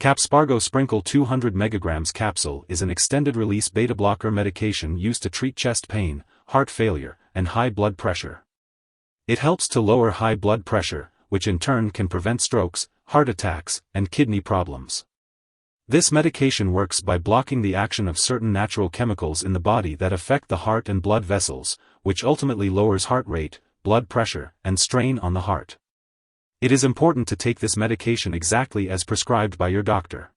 Kapspargo Sprinkle 200 mg capsule is an extended-release beta-blocker medication used to treat chest pain, heart failure, and high blood pressure. It helps to lower high blood pressure, which in turn can prevent strokes, heart attacks, and kidney problems. This medication works by blocking the action of certain natural chemicals in the body that affect the heart and blood vessels, which ultimately lowers heart rate, blood pressure, and strain on the heart. It is important to take this medication exactly as prescribed by your doctor.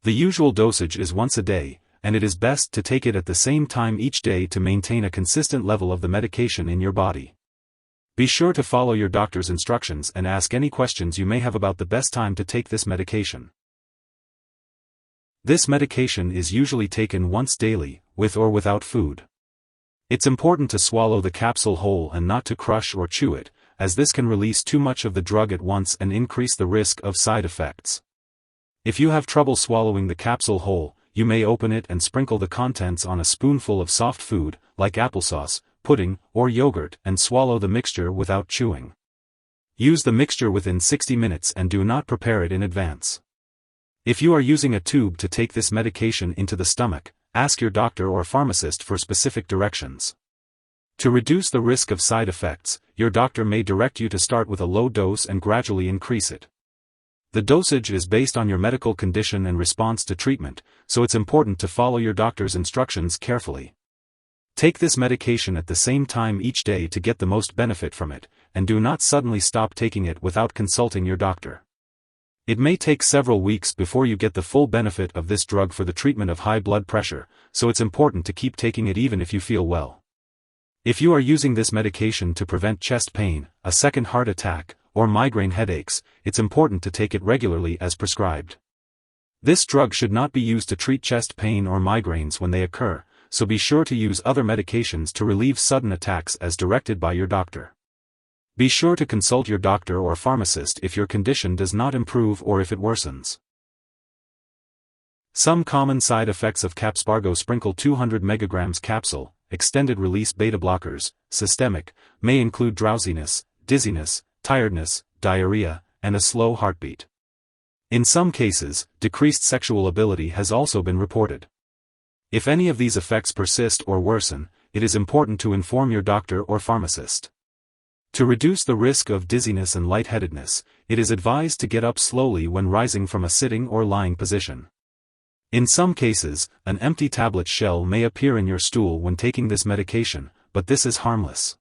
The usual dosage is once a day, and it is best to take it at the same time each day to maintain a consistent level of the medication in your body. Be sure to follow your doctor's instructions and ask any questions you may have about the best time to take this medication. This medication is usually taken once daily, with or without food. It's important to swallow the capsule whole and not to crush or chew it, as this can release too much of the drug at once and increase the risk of side effects. If you have trouble swallowing the capsule whole, you may open it and sprinkle the contents on a spoonful of soft food, like applesauce, pudding, or yogurt, and swallow the mixture without chewing. Use the mixture within 60 minutes and do not prepare it in advance. If you are using a tube to take this medication into the stomach, ask your doctor or pharmacist for specific directions. To reduce the risk of side effects, your doctor may direct you to start with a low dose and gradually increase it. The dosage is based on your medical condition and response to treatment, so it's important to follow your doctor's instructions carefully. Take this medication at the same time each day to get the most benefit from it, and do not suddenly stop taking it without consulting your doctor. It may take several weeks before you get the full benefit of this drug for the treatment of high blood pressure, so it's important to keep taking it even if you feel well. If you are using this medication to prevent chest pain, a second heart attack, or migraine headaches, it's important to take it regularly as prescribed. This drug should not be used to treat chest pain or migraines when they occur, so be sure to use other medications to relieve sudden attacks as directed by your doctor. Be sure to consult your doctor or pharmacist if your condition does not improve or if it worsens. Some common side effects of Kapspargo Sprinkle 200 mg capsule, extended-release beta-blockers, systemic, may include drowsiness, dizziness, tiredness, diarrhea, and a slow heartbeat. In some cases, decreased sexual ability has also been reported. If any of these effects persist or worsen, it is important to inform your doctor or pharmacist. To reduce the risk of dizziness and lightheadedness, it is advised to get up slowly when rising from a sitting or lying position. In some cases, an empty tablet shell may appear in your stool when taking this medication, but this is harmless.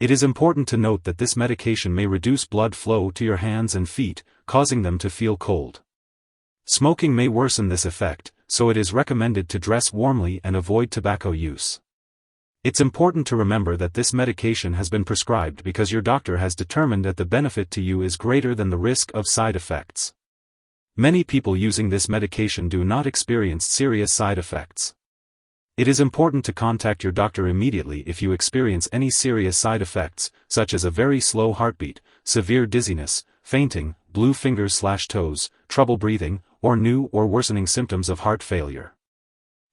It is important to note that this medication may reduce blood flow to your hands and feet, causing them to feel cold. Smoking may worsen this effect, so it is recommended to dress warmly and avoid tobacco use. It's important to remember that this medication has been prescribed because your doctor has determined that the benefit to you is greater than the risk of side effects. Many people using this medication do not experience serious side effects. It is important to contact your doctor immediately if you experience any serious side effects, such as a very slow heartbeat, severe dizziness, fainting, blue fingers/toes, trouble breathing, or new or worsening symptoms of heart failure.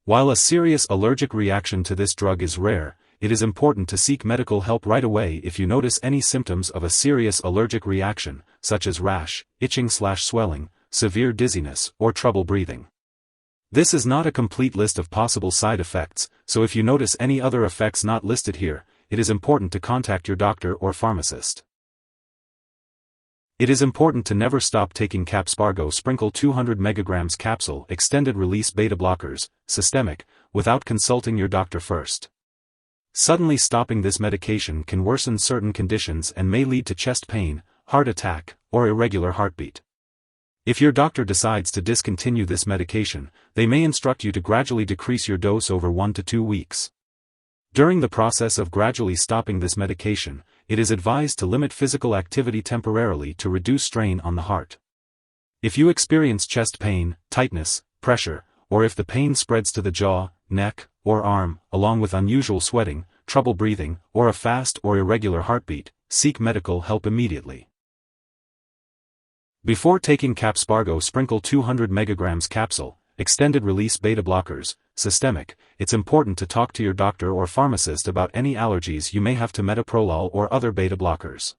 While a serious allergic reaction to this drug is rare, it is important to seek medical help right away if you notice any symptoms of a serious allergic reaction, such as rash, itching/swelling, severe dizziness, or trouble breathing. This is not a complete list of possible side effects, so if you notice any other effects not listed here, it is important to contact your doctor or pharmacist. It is important to never stop taking Kapspargo Sprinkle 200 mg capsule extended-release beta-blockers, systemic, without consulting your doctor first. Suddenly stopping this medication can worsen certain conditions and may lead to chest pain, heart attack, or irregular heartbeat. If your doctor decides to discontinue this medication, they may instruct you to gradually decrease your dose over 1 to 2 weeks. During the process of gradually stopping this medication, it is advised to limit physical activity temporarily to reduce strain on the heart. If you experience chest pain, tightness, pressure, or if the pain spreads to the jaw, neck, or arm, along with unusual sweating, trouble breathing, or a fast or irregular heartbeat, seek medical help immediately. Before taking Kapspargo Sprinkle 200 mg capsule, extended-release beta-blockers, systemic, it's important to talk to your doctor or pharmacist about any allergies you may have to metoprolol or other beta-blockers.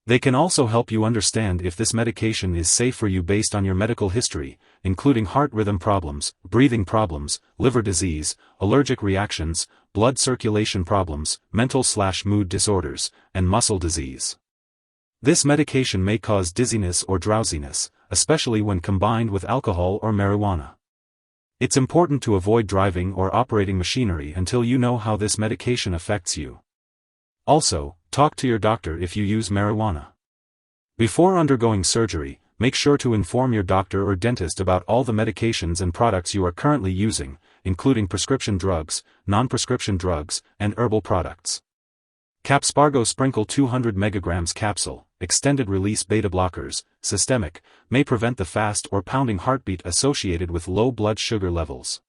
They can also help you understand if this medication is safe for you based on your medical history, including heart rhythm problems, breathing problems, liver disease, allergic reactions, blood circulation problems, mental/mood disorders, and muscle disease. This medication may cause dizziness or drowsiness, especially when combined with alcohol or marijuana. It's important to avoid driving or operating machinery until you know how this medication affects you. Also, talk to your doctor if you use marijuana. Before undergoing surgery, make sure to inform your doctor or dentist about all the medications and products you are currently using, including prescription drugs, non-prescription drugs, and herbal products. Kapspargo Sprinkle 200 mg capsule, extended-release beta-blockers, systemic, may prevent the fast or pounding heartbeat associated with low blood sugar levels.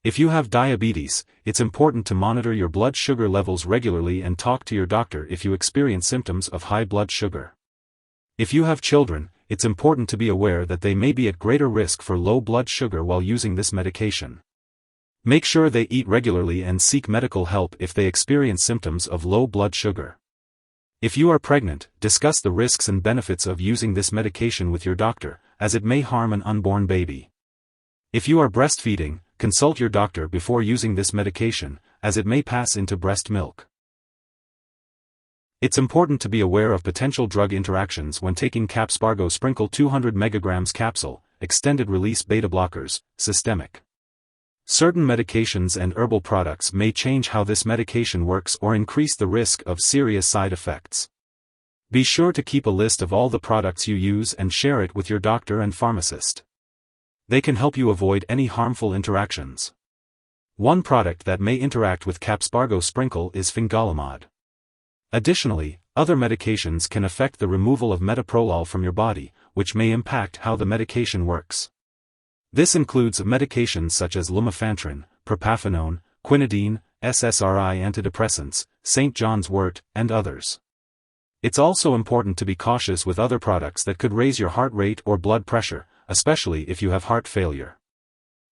If you have diabetes, it's important to monitor your blood sugar levels regularly and talk to your doctor if you experience symptoms of high blood sugar. If you have children, it's important to be aware that they may be at greater risk for low blood sugar while using this medication. Make sure they eat regularly and seek medical help if they experience symptoms of low blood sugar. If you are pregnant, discuss the risks and benefits of using this medication with your doctor, as it may harm an unborn baby. If you are breastfeeding, consult your doctor before using this medication, as it may pass into breast milk. It's important to be aware of potential drug interactions when taking Kapspargo Sprinkle 200 mg capsule, extended-release beta-blockers, systemic. Certain medications and herbal products may change how this medication works or increase the risk of serious side effects. Be sure to keep a list of all the products you use and share it with your doctor and pharmacist. They can help you avoid any harmful interactions. One product that may interact with Kapspargo Sprinkle is fingolimod. Additionally, other medications can affect the removal of metoprolol from your body, which may impact how the medication works. This includes medications such as lumefantrine, propafenone, quinidine, SSRI antidepressants, St. John's wort, and others. It's also important to be cautious with other products that could raise your heart rate or blood pressure, especially if you have heart failure.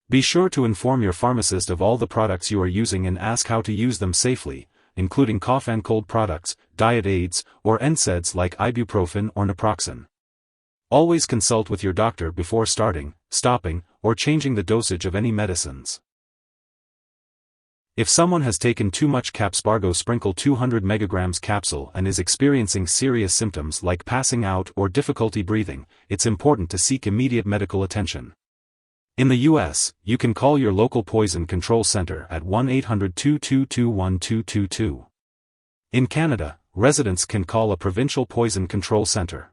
Be sure to inform your pharmacist of all the products you are using and ask how to use them safely, including cough and cold products, diet aids, or NSAIDs like ibuprofen or naproxen. Always consult with your doctor before starting, stopping, or changing the dosage of any medicines. If someone has taken too much Kapspargo Sprinkle 200 mg capsule and is experiencing serious symptoms like passing out or difficulty breathing, it's important to seek immediate medical attention. In the U.S., you can call your local poison control center at 1-800-222-1222. In Canada, residents can call a provincial poison control center.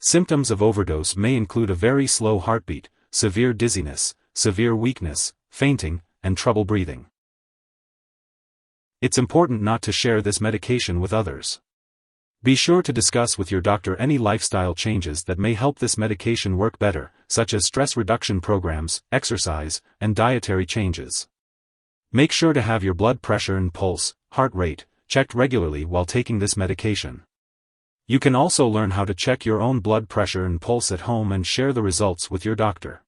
Symptoms of overdose may include a very slow heartbeat, severe dizziness, severe weakness, fainting, and trouble breathing. It's important not to share this medication with others. Be sure to discuss with your doctor any lifestyle changes that may help this medication work better, such as stress reduction programs, exercise, and dietary changes. Make sure to have your blood pressure and pulse, heart rate, checked regularly while taking this medication. You can also learn how to check your own blood pressure and pulse at home and share the results with your doctor.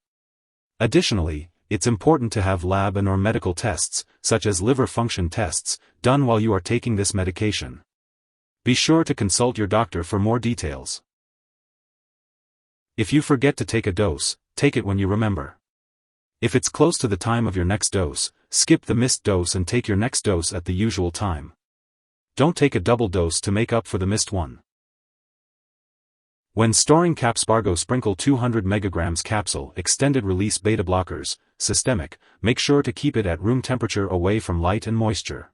Additionally, it's important to have lab and/or medical tests, such as liver function tests, done while you are taking this medication. Be sure to consult your doctor for more details. If you forget to take a dose, take it when you remember. If it's close to the time of your next dose, skip the missed dose and take your next dose at the usual time. Don't take a double dose to make up for the missed one. When storing Kapspargo Sprinkle 200 mg capsule extended-release beta-blockers, systemic, make sure to keep it at room temperature away from light and moisture.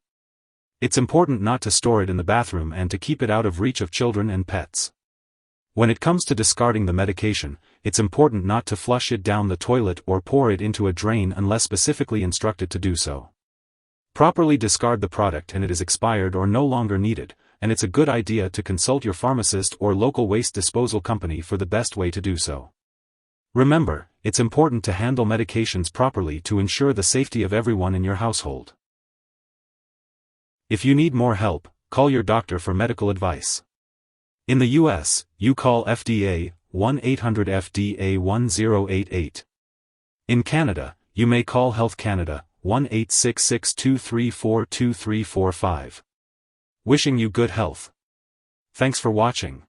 It's important not to store it in the bathroom and to keep it out of reach of children and pets. When it comes to discarding the medication, it's important not to flush it down the toilet or pour it into a drain unless specifically instructed to do so. Properly discard the product and it is expired or no longer needed, and it's a good idea to consult your pharmacist or local waste disposal company for the best way to do so. Remember, it's important to handle medications properly to ensure the safety of everyone in your household. If you need more help, call your doctor for medical advice. In the U.S., you call FDA, 1-800-FDA-1088. In Canada, you may call Health Canada, 1-866-234-2345. Wishing you good health. Thanks for watching.